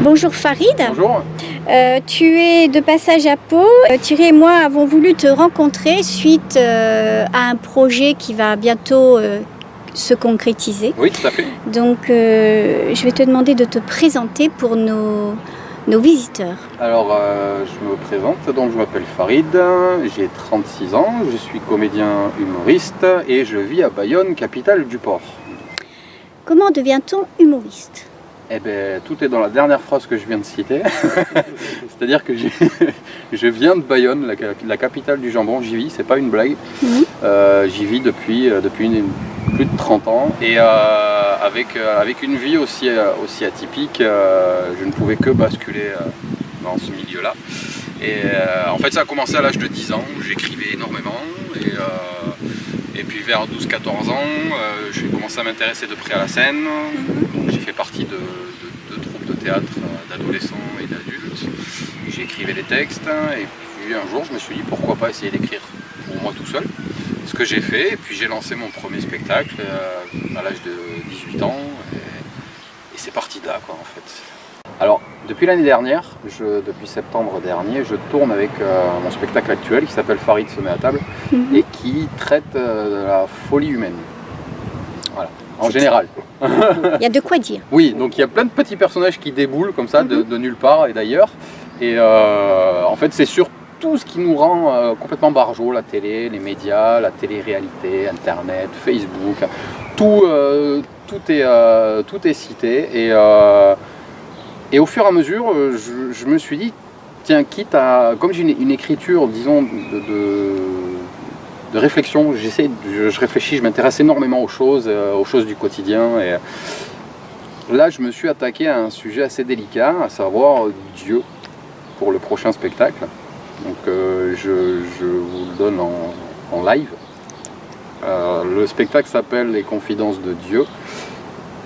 Bonjour Farid. Bonjour. Tu es de passage à Pau. Thierry et moi avons voulu te rencontrer suite à un projet qui va bientôt se concrétiser. Oui, tout à fait. Donc je vais te demander de te présenter pour nos visiteurs. Alors, je me présente, donc je m'appelle Farid, j'ai 36 ans, je suis comédien humoriste et je vis à Bayonne, capitale du port. Comment devient-on humoriste ? Eh bien, tout est dans la dernière phrase que je viens de citer. C'est-à-dire que je viens de Bayonne, la capitale du jambon, j'y vis, c'est pas une blague. J'y vis depuis plus de 30 ans et avec une vie aussi atypique, je ne pouvais que basculer dans ce milieu-là. Et en fait, ça a commencé à l'âge de 10 ans où j'écrivais énormément. Et puis vers 12-14 ans, j'ai commencé à m'intéresser de près à la scène. J'ai fait partie de troupes de théâtre d'adolescents et d'adultes. J'écrivais les textes et puis un jour je me suis dit pourquoi pas essayer d'écrire pour moi tout seul. Ce que j'ai fait, et puis j'ai lancé mon premier spectacle à l'âge de 18 ans et c'est parti de là quoi en fait. Alors depuis l'année dernière, depuis septembre dernier, je tourne avec mon spectacle actuel qui s'appelle Farid se met à table et qui traite de la folie humaine. Voilà, en général. Il y a de quoi dire. Oui, donc il y a plein de petits personnages qui déboulent comme ça de nulle part et d'ailleurs. Et en fait c'est sur tout ce qui nous rend complètement barjots, la télé, les médias, la télé-réalité, Internet, Facebook, tout est cité. Et au fur et à mesure, je me suis dit, tiens, quitte à, comme j'ai une écriture, disons, de réflexion, je réfléchis, je m'intéresse énormément aux choses du quotidien. Et là, je me suis attaqué à un sujet assez délicat, à savoir Dieu, pour le prochain spectacle. Donc, je vous le donne en live. Le spectacle s'appelle Les Confidences de Dieu.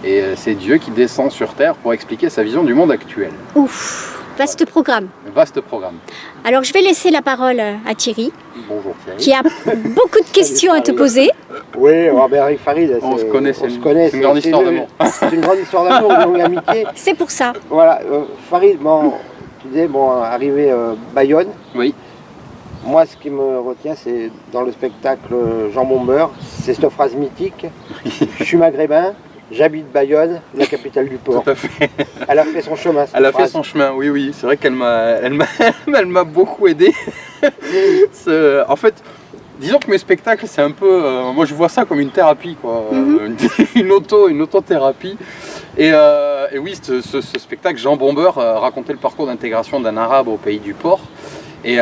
Et c'est Dieu qui descend sur Terre pour expliquer sa vision du monde actuel. Ouf, vaste programme. Vaste programme. Alors je vais laisser la parole à Thierry. Bonjour Thierry. Qui a beaucoup de questions à te poser. Oui, avec Farid, on se connaît, c'est une grande c'est histoire d'amour. C'est une grande histoire d'amour, une longue amitié. C'est pour ça. Voilà, Farid, tu disais, arrivé Bayonne. Oui. Moi, ce qui me retient, c'est dans le spectacle Jambon Beurre, c'est cette phrase mythique. Je suis maghrébin. J'habite Bayonne, la capitale du port. Tout à fait. Elle a fait son chemin. Elle a fait son chemin, oui. C'est vrai qu'elle m'a beaucoup aidé. En fait, disons que mes spectacles, c'est un peu... moi, je vois ça comme une thérapie, quoi. Une autothérapie. Et oui, ce spectacle, Jambon Beurre, racontait le parcours d'intégration d'un arabe au pays du port. Et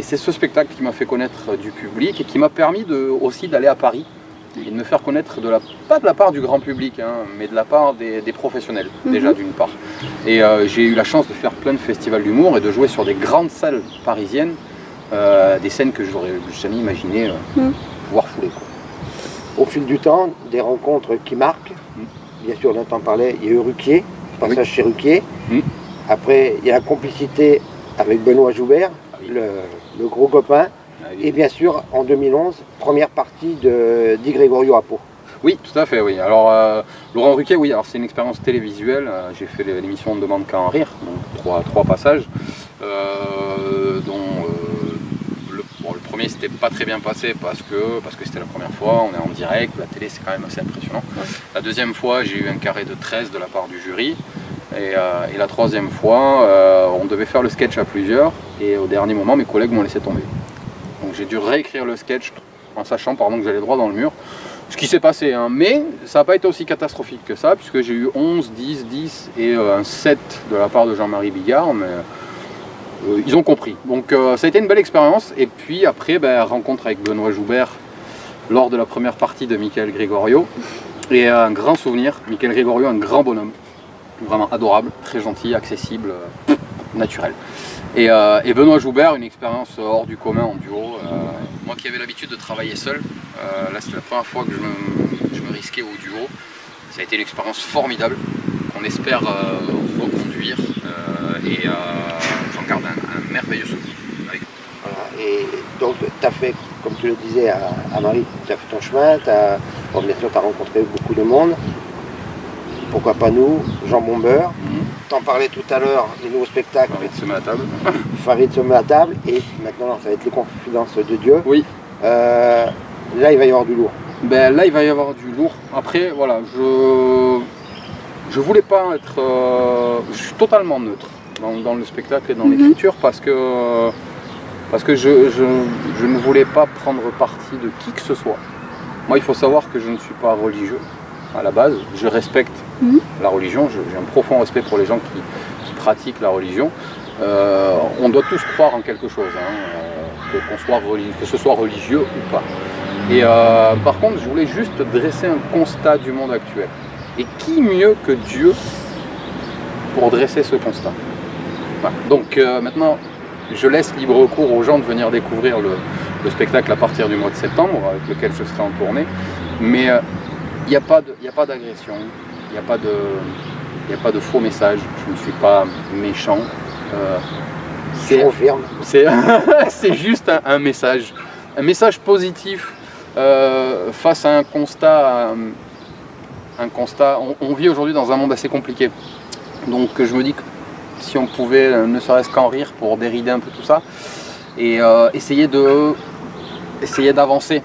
c'est ce spectacle qui m'a fait connaître du public et qui m'a permis aussi d'aller à Paris. Et de me faire connaître, pas de la part du grand public, mais de la part des professionnels, déjà d'une part. Et j'ai eu la chance de faire plein de festivals d'humour et de jouer sur des grandes salles parisiennes, des scènes que j'aurais jamais imaginé pouvoir fouler. Quoi. Au fil du temps, des rencontres qui marquent. Bien sûr, on entend parler, il y a eu Ruquier, passage chez Ruquier. Après, il y a la complicité avec Benoît Joubert, le gros copain. Et bien sûr, en 2011, première partie Di Gregorio à Pau. Oui, tout à fait, oui. Alors, Laurent Ruquier, oui, alors c'est une expérience télévisuelle. J'ai fait l'émission On ne demande qu'à en rire, donc trois passages, dont le premier s'était pas très bien passé parce que c'était la première fois, on est en direct, la télé c'est quand même assez impressionnant. La deuxième fois, j'ai eu un carré de 13 de la part du jury. Et la troisième fois, on devait faire le sketch à plusieurs, et au dernier moment, mes collègues m'ont laissé tomber. Donc j'ai dû réécrire le sketch en sachant que j'allais droit dans le mur. Ce qui s'est passé, mais ça n'a pas été aussi catastrophique que ça, puisque j'ai eu 11, 10 et un 7 de la part de Jean-Marie Bigard, mais ils ont compris. Donc ça a été une belle expérience. Et puis après, rencontre avec Benoît Joubert lors de la première partie de Michael Gregorio. Et un grand souvenir, Michael Gregorio, un grand bonhomme, vraiment adorable, très gentil, accessible, naturel. Et Benoît Joubert, une expérience hors du commun en duo. Moi qui avais l'habitude de travailler seul, là c'est la première fois que je me risquais au duo. Ça a été une expérience formidable qu'on espère reconduire et j'en garde un merveilleux souvenir. Voilà. Et donc tu as fait, comme tu le disais à Marie, tu as fait ton chemin, bien sûr tu as rencontré beaucoup de monde. Pourquoi pas nous, Jambon Beurre. t'en parlais tout à l'heure, les nouveaux spectacles. Farid se met à table. Farid se met à table, et maintenant ça va être les confidences de Dieu. Oui. Là, il va y avoir du lourd. Ben là, il va y avoir du lourd. Après, voilà, je voulais pas être... je suis totalement neutre dans le spectacle et dans l'écriture parce que je ne voulais pas prendre parti de qui que ce soit. Moi, il faut savoir que je ne suis pas religieux à la base. Je respecte la religion. J'ai un profond respect pour les gens qui pratiquent la religion. On doit tous croire en quelque chose, hein, que ce soit religieux ou pas. Et par contre, je voulais juste dresser un constat du monde actuel. Et qui mieux que Dieu pour dresser ce constat? Voilà. Donc maintenant, je laisse libre cours aux gens de venir découvrir le spectacle à partir du mois de septembre, avec lequel je serai en tournée. Mais il n'y a pas d'agression, il n'y a pas de faux messages, je ne suis pas méchant. Je confirme. C'est juste un message positif face à un constat. On vit aujourd'hui dans un monde assez compliqué. Donc je me dis que si on pouvait ne serait-ce qu'en rire pour dérider un peu tout ça et essayer d'avancer.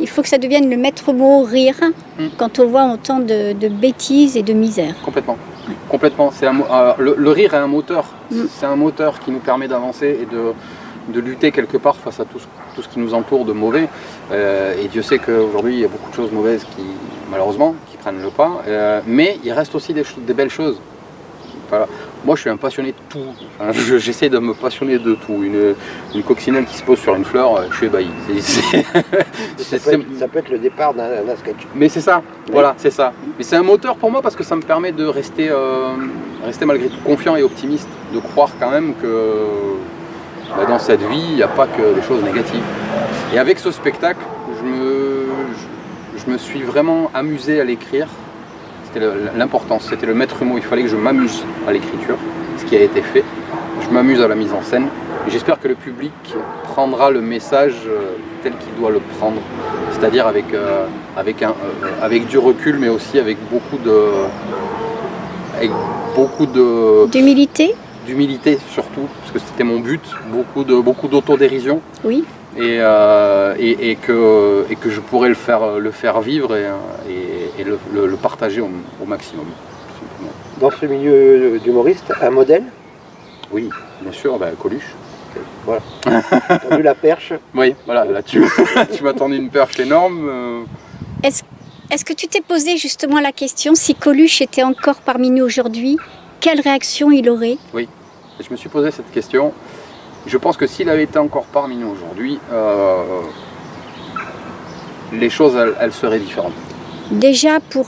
Il faut que ça devienne le maître mot rire quand on voit autant de bêtises et de misère. Complètement. Complètement. Le rire est un moteur. C'est un moteur qui nous permet d'avancer et de lutter quelque part face à tout ce qui nous entoure de mauvais. Et Dieu sait qu'aujourd'hui, il y a beaucoup de choses mauvaises qui, malheureusement, qui prennent le pas. Mais il reste aussi des belles choses. Voilà. Moi, je suis un passionné de tout. Enfin, j'essaie de me passionner de tout. Une coccinelle qui se pose sur une fleur, je suis ébahi. Ça peut être le départ d'un sketch. Mais c'est ça, voilà, c'est ça. Mais c'est un moteur pour moi parce que ça me permet de rester malgré tout confiant et optimiste, de croire quand même que dans cette vie, il n'y a pas que des choses négatives. Et avec ce spectacle, je me suis vraiment amusé à l'écrire. C'était l'importance, c'était le maître mot. Il fallait que je m'amuse à l'écriture, ce qui a été fait. Je m'amuse à la mise en scène. Et j'espère que le public prendra le message tel qu'il doit le prendre, c'est-à-dire avec du recul, mais aussi avec beaucoup d'humilité. D'humilité surtout, parce que c'était mon but, beaucoup d'autodérision. Oui. Et que je pourrais le faire vivre et le partager au maximum. Dans ce milieu d'humoriste, un modèle? Oui, bien sûr, Coluche. Voilà. Tendu la perche. Oui, voilà, là tu m'as tendu une perche énorme. Est-ce que tu t'es posé justement la question, si Coluche était encore parmi nous aujourd'hui, quelle réaction il aurait? Oui, je me suis posé cette question. Je pense que s'il avait été encore parmi nous aujourd'hui, les choses, elles seraient différentes. Déjà pour,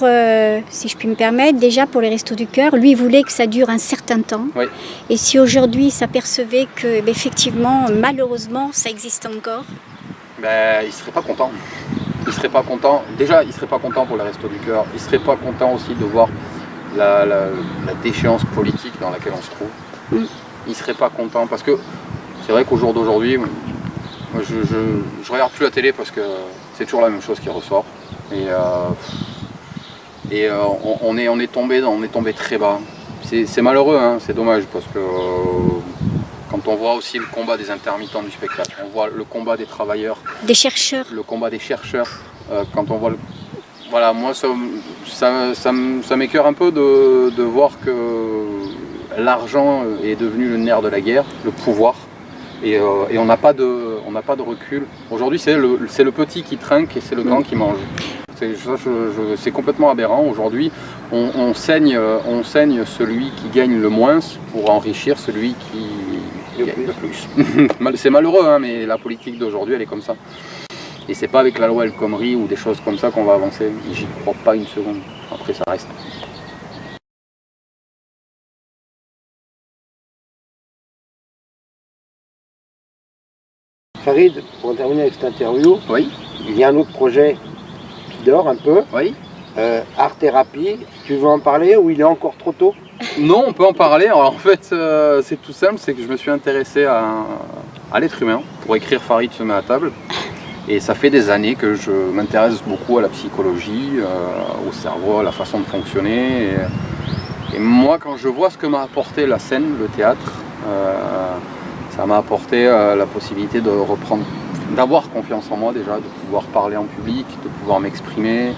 si je puis me permettre, pour les Restos du Cœur, lui voulait que ça dure un certain temps. Oui. Et si aujourd'hui il s'apercevait que, effectivement, malheureusement, ça existe encore, il ne serait pas content. Il serait pas content. Déjà, il ne serait pas content pour les Restos du Cœur. Il ne serait pas content aussi de voir la déchéance politique dans laquelle on se trouve. Il ne serait pas content parce que c'est vrai qu'au jour d'aujourd'hui, je regarde plus la télé parce que c'est toujours la même chose qui ressort. Et on est tombé très bas. C'est malheureux, hein, c'est dommage parce que quand on voit aussi le combat des intermittents du spectacle, on voit le combat des travailleurs, des chercheurs, le combat des chercheurs, quand on voit voilà, moi ça m'écœure un peu de voir que l'argent est devenu le nerf de la guerre, le pouvoir. Et on n'a pas de recul. Aujourd'hui, c'est le petit qui trinque et c'est le grand qui mange. C'est complètement aberrant. Aujourd'hui, on saigne celui qui gagne le moins pour enrichir celui qui gagne le plus. C'est malheureux, hein, mais la politique d'aujourd'hui, elle est comme ça. Et c'est pas avec la loi El Khomri ou des choses comme ça qu'on va avancer. J'y crois pas une seconde. Après, ça reste. Farid, pour terminer avec cette interview, oui. Il y a un autre projet qui dort un peu. Oui. Art thérapie, tu veux en parler ou il est encore trop tôt? Non, on peut en parler. Alors, en fait, c'est tout simple, c'est que je me suis intéressé à l'être humain pour écrire Farid se met à table. Et ça fait des années que je m'intéresse beaucoup à la psychologie, au cerveau, à la façon de fonctionner. Et moi, quand je vois ce que m'a apporté la scène, le théâtre, ça m'a apporté la possibilité de reprendre, d'avoir confiance en moi déjà, de pouvoir parler en public, de pouvoir m'exprimer.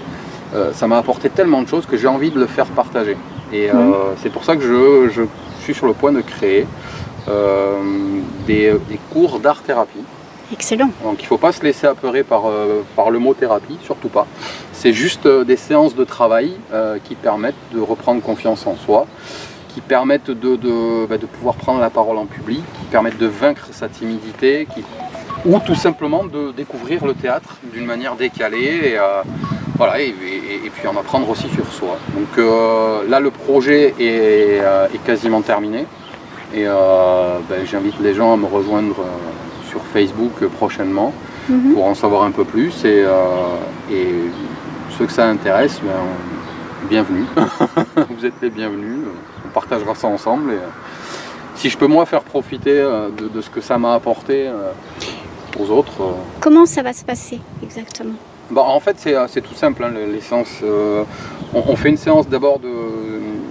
Ça m'a apporté tellement de choses que j'ai envie de le faire partager. Et c'est pour ça que je suis sur le point de créer des cours d'art-thérapie. Excellent. Donc il ne faut pas se laisser apeurer par le mot thérapie, surtout pas. C'est juste des séances de travail qui permettent de reprendre confiance en soi, qui permettent de pouvoir prendre la parole en public, qui permettent de vaincre sa timidité, ou tout simplement de découvrir le théâtre d'une manière décalée et puis en apprendre aussi sur soi. Donc là le projet est quasiment terminé et j'invite les gens à me rejoindre sur Facebook prochainement pour en savoir un peu plus et ceux que ça intéresse, bienvenue. Vous êtes les bienvenus, on partagera ça ensemble et si je peux moi faire profiter de ce que ça m'a apporté aux autres. Comment ça va se passer exactement? En fait c'est tout simple, hein, les séances, on fait une séance d'abord une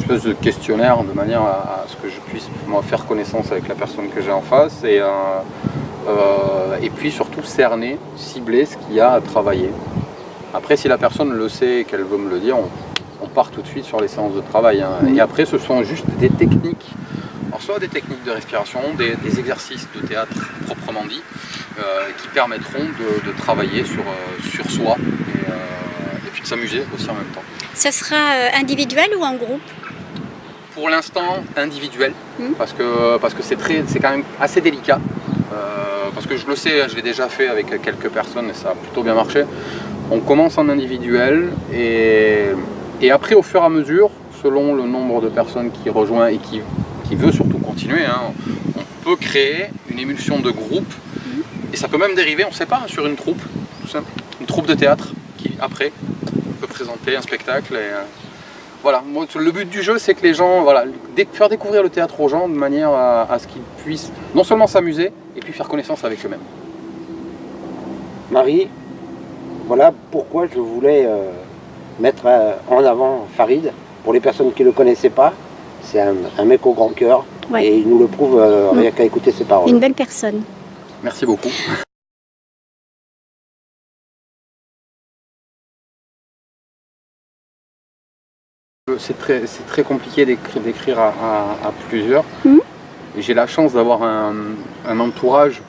espèce de questionnaire de manière à ce que je puisse moi faire connaissance avec la personne que j'ai en face et puis surtout cerner, cibler ce qu'il y a à travailler. Après si la personne le sait et qu'elle veut me le dire, on part tout de suite sur les séances de travail, hein. Et après ce sont juste des techniques, alors soit des techniques de respiration, des exercices de théâtre proprement dit, qui permettront de travailler sur soi et puis de s'amuser aussi en même temps. Ça sera individuel ou en groupe? Pour l'instant individuel, parce que c'est quand même assez délicat, parce que je le sais, je l'ai déjà fait avec quelques personnes et ça a plutôt bien marché. On commence en individuel et après au fur et à mesure, selon le nombre de personnes qui rejoint et qui veut surtout continuer, hein, on peut créer une émulsion de groupe et ça peut même dériver, on ne sait pas, sur une troupe, tout simple, une troupe de théâtre qui après peut présenter un spectacle. Et, voilà, moi, le but du jeu c'est que les gens, faire découvrir le théâtre aux gens de manière à ce qu'ils puissent non seulement s'amuser et puis faire connaissance avec eux-mêmes. Marie, voilà pourquoi je voulais mettre en avant Farid. Pour les personnes qui ne le connaissaient pas, c'est un mec au grand cœur et il nous le prouve rien qu'à écouter ses paroles. Une belle personne. Merci beaucoup. C'est très compliqué d'écrire à plusieurs. J'ai la chance d'avoir un entourage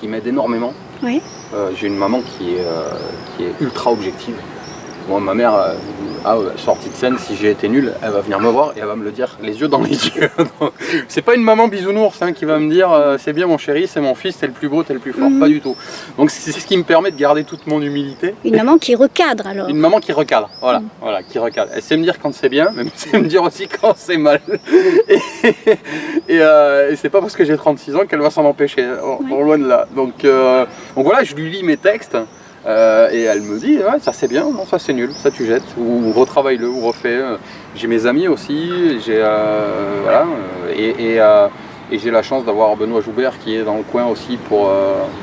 qui m'aide énormément. Oui. J'ai une maman qui est ultra objective. Moi, ma mère, sortie de scène, si j'ai été nul, elle va venir me voir et elle va me le dire les yeux dans les yeux. C'est pas une maman bisounours qui va me dire c'est bien mon chéri, c'est mon fils, t'es le plus beau, t'es le plus fort. Pas du tout. Donc c'est ce qui me permet de garder toute mon humilité. Une maman qui recadre alors. Une maman qui recadre, voilà, qui recadre. Elle sait me dire quand c'est bien, mais elle sait me dire aussi quand c'est mal. Et c'est pas parce que j'ai 36 ans qu'elle va s'en empêcher, loin de là. Donc voilà, je lui lis mes textes. Et elle me dit ça c'est bien, non ça c'est nul, ça tu jettes, ou retravaille-le, ou refais. J'ai mes amis aussi, et j'ai la chance d'avoir Benoît Joubert qui est dans le coin aussi pour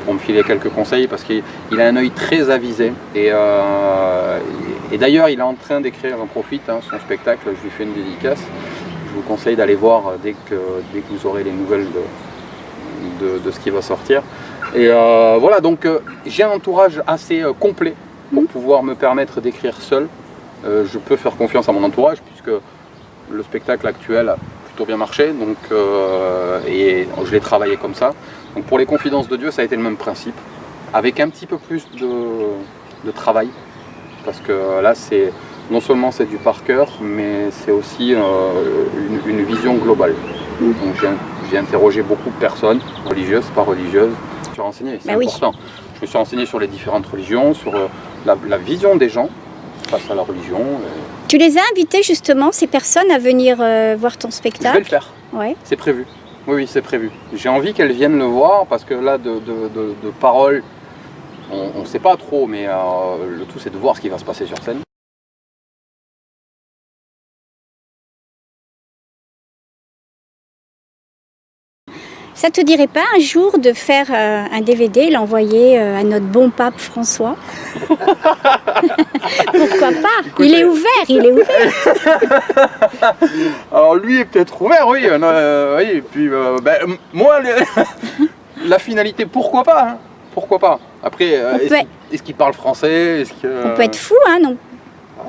me filer quelques conseils parce qu'il a un œil très avisé et d'ailleurs il est en train d'écrire, j'en profite, son spectacle, je lui fais une dédicace. Je vous conseille d'aller voir dès que vous aurez les nouvelles de ce qui va sortir. Et voilà, donc j'ai un entourage assez complet pour pouvoir me permettre d'écrire seul. Je peux faire confiance à mon entourage puisque le spectacle actuel a plutôt bien marché, donc, et je l'ai travaillé comme ça. Donc pour les Confidences de Dieu, ça a été le même principe, avec un petit peu plus de travail, parce que là, non seulement c'est du par cœur, mais c'est aussi une vision globale. Donc j'ai interrogé beaucoup de personnes, religieuses, pas religieuses. Je me suis renseigné, c'est important. Je me suis renseigné sur les différentes religions, sur la vision des gens face à la religion. Tu les as invités justement, ces personnes, à venir voir ton spectacle? Je vais le faire, c'est prévu. Oui, c'est prévu. J'ai envie qu'elles viennent le voir parce que là, de paroles, on ne sait pas trop, mais le tout c'est de voir ce qui va se passer sur scène. Ça te dirait pas un jour de faire un DVD, l'envoyer à notre bon pape François? Pourquoi pas? Écoutez, il est ouvert. Alors lui est peut-être ouvert, oui. Oui, et puis moi, la finalité, pourquoi pas, hein, pourquoi pas. Après, est-ce qu'il parle français? On peut être fou, hein, non?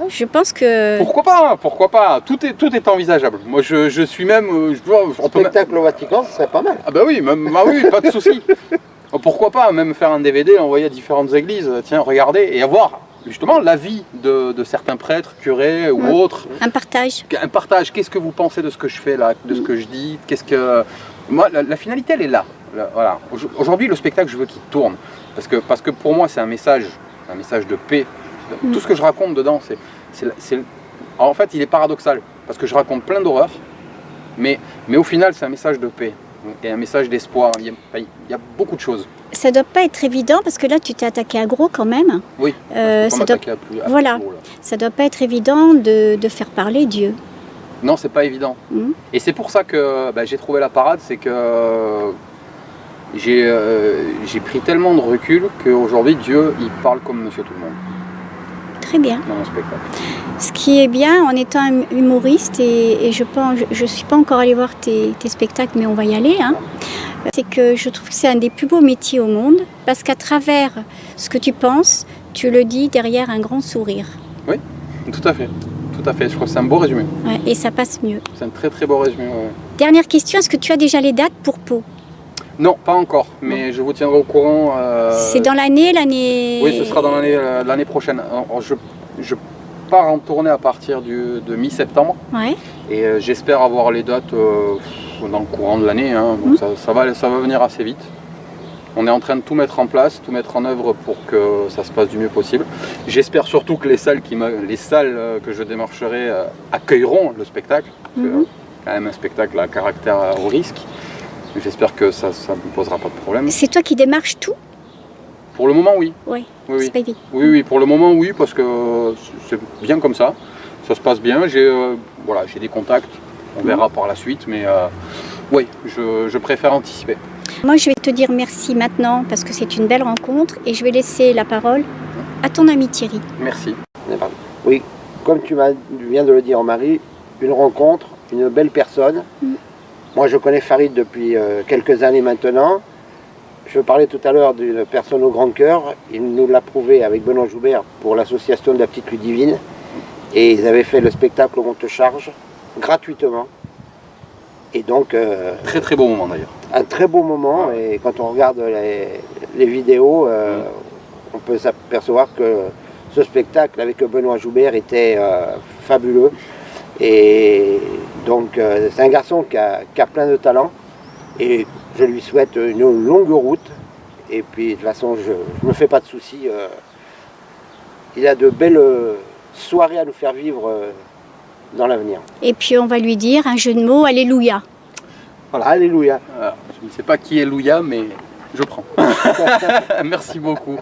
Je pense que... Pourquoi pas, pourquoi pas. Tout est envisageable. Moi, je suis même... Spectacle au Vatican, ce serait pas mal. Ah bah oui, oui, pas de souci. Pourquoi pas même faire un DVD, l'envoyer à différentes églises, tiens, regardez, et avoir justement l'avis de certains prêtres, curés ou autres. Un partage. Un partage. Qu'est-ce que vous pensez de ce que je fais là, de ce que je dis? Moi, la finalité, elle est là. Voilà. Aujourd'hui, le spectacle, je veux qu'il tourne. Parce que pour moi, c'est un message de paix. Tout ce que je raconte dedans, en fait, il est paradoxal. Parce que je raconte plein d'horreurs, mais au final, c'est un message de paix. Et un message d'espoir. Il y a beaucoup de choses. Ça doit pas être évident parce que là tu t'es attaqué à gros quand même. Oui. Ça doit pas être évident de faire parler Dieu. Non, c'est pas évident. Et c'est pour ça que j'ai trouvé la parade, c'est que j'ai pris tellement de recul qu'aujourd'hui Dieu il parle comme Monsieur Tout le Monde. Très bien. Dans mon spectacle. Ce qui est bien en étant humoriste, et je suis pas encore allée voir tes spectacles, mais on va y aller, hein, c'est que je trouve que c'est un des plus beaux métiers au monde, parce qu'à travers ce que tu penses, tu le dis derrière un grand sourire. Oui, tout à fait. Tout à fait. Je crois que c'est un beau résumé. Ouais, et ça passe mieux. C'est un très très beau résumé. Ouais. Dernière question, est-ce que tu as déjà les dates pour Pau? Non, pas encore, mais je vous tiendrai au courant. C'est dans l'année? Oui, ce sera dans l'année prochaine. Alors, je pars en tournée à partir de mi-septembre. Ouais. Et j'espère avoir les dates dans le courant de l'année. Hein. Donc ça va venir assez vite. On est en train de tout mettre en place, tout mettre en œuvre pour que ça se passe du mieux possible. J'espère surtout que les salles que je démarcherai accueilleront le spectacle. C'est quand même un spectacle à caractère au risque. J'espère que ça ne me posera pas de problème. C'est toi qui démarches tout? Pour le moment, oui. Oui, oui. C'est pas évident. Oui, pour le moment, oui, parce que c'est bien comme ça. Ça se passe bien. J'ai des contacts. On verra par la suite, mais oui, je préfère anticiper. Moi, je vais te dire merci maintenant parce que c'est une belle rencontre et je vais laisser la parole à ton ami Thierry. Merci. Oui, comme tu viens de le dire, Marie, une rencontre, une belle personne. Moi, je connais Farid depuis quelques années maintenant. Je parlais tout à l'heure d'une personne au grand cœur. Il nous l'a prouvé avec Benoît Joubert pour l'association de la Petite Ludivine. Et ils avaient fait le spectacle au Monte-Charge gratuitement. Et donc... très très beau moment d'ailleurs. Un très beau moment. Et quand on regarde les vidéos, on peut s'apercevoir que ce spectacle avec Benoît Joubert était fabuleux. Et donc c'est un garçon qui a plein de talent. Et je lui souhaite une longue route. Et puis de toute façon, je ne me fais pas de soucis. Il a de belles soirées à nous faire vivre dans l'avenir. Et puis on va lui dire un jeu de mots, alléluia. Voilà. Alléluia. Je ne sais pas qui est Louia, mais je prends. Merci beaucoup.